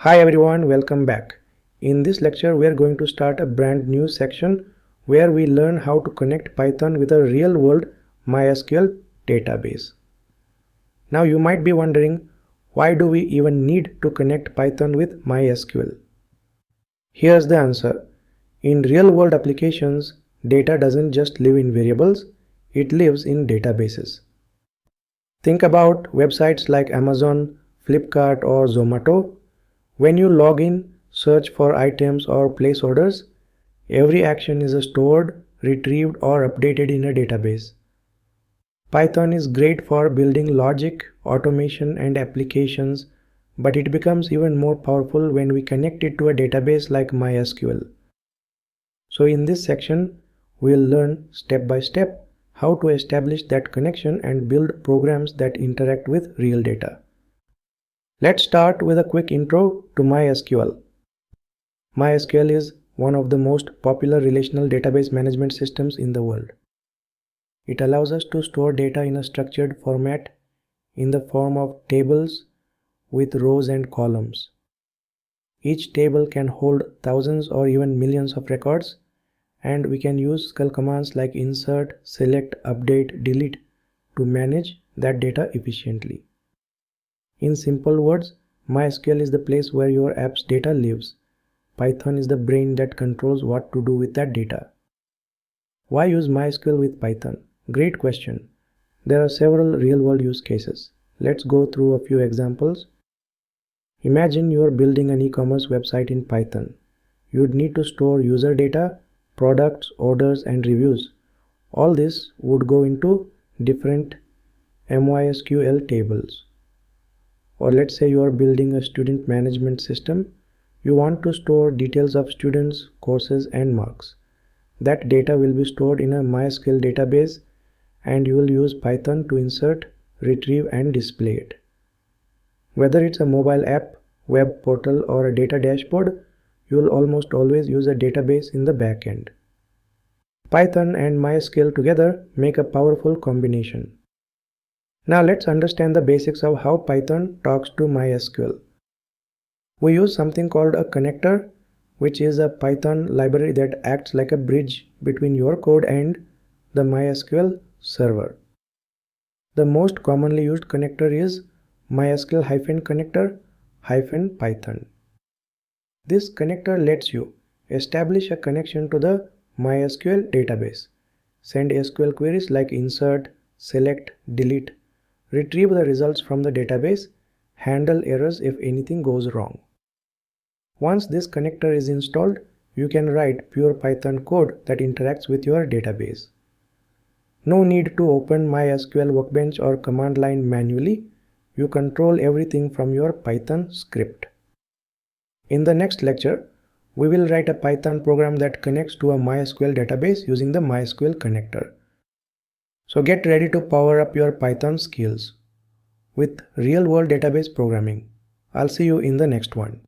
Hi everyone, welcome back. In this lecture, we are going to start a brand new section where we learn how to connect Python with a real-world MySQL database. Now you might be wondering, why do we even need to connect Python with MySQL? Here's the answer. In real-world applications, data doesn't just live in variables, it lives in databases. Think about websites like Amazon, Flipkart or Zomato. When you log in, search for items or place orders, every action is stored, retrieved or updated in a database. Python is great for building logic, automation and applications, but it becomes even more powerful when we connect it to a database like MySQL. So in this section, we'll learn step by step how to establish that connection and build programs that interact with real data. Let's start with a quick intro to MySQL. MySQL is one of the most popular relational database management systems in the world. It allows us to store data in a structured format in the form of tables with rows and columns. Each table can hold thousands or even millions of records, and we can use SQL commands like insert, select, update, delete to manage that data efficiently. In simple words, MySQL is the place where your app's data lives. Python is the brain that controls what to do with that data. Why use MySQL with Python? Great question. There are several real-world use cases. Let's go through a few examples. Imagine you are building an e-commerce website in Python. You'd need to store user data, products, orders, and reviews. All this would go into different MySQL tables. Or let's say you are building a student management system. You want to store details of students, courses, and marks. That data will be stored in a MySQL database, and you will use Python to insert, retrieve, and display it. Whether it's a mobile app, web portal, or a data dashboard, you will almost always use a database in the backend. Python and MySQL together make a powerful combination. Now let's understand the basics of how Python talks to MySQL. We use something called a connector, which is a Python library that acts like a bridge between your code and the MySQL server. The most commonly used connector is mysql-connector-python. This connector lets you establish a connection to the MySQL database, send SQL queries like insert, select, delete, retrieve the results from the database, handle errors if anything goes wrong. Once this connector is installed, you can write pure Python code that interacts with your database. No need to open MySQL Workbench or command line manually. You control everything from your Python script. In the next lecture, we will write a Python program that connects to a MySQL database using the MySQL connector. So get ready to power up your Python skills with real-world database programming. I'll see you in the next one.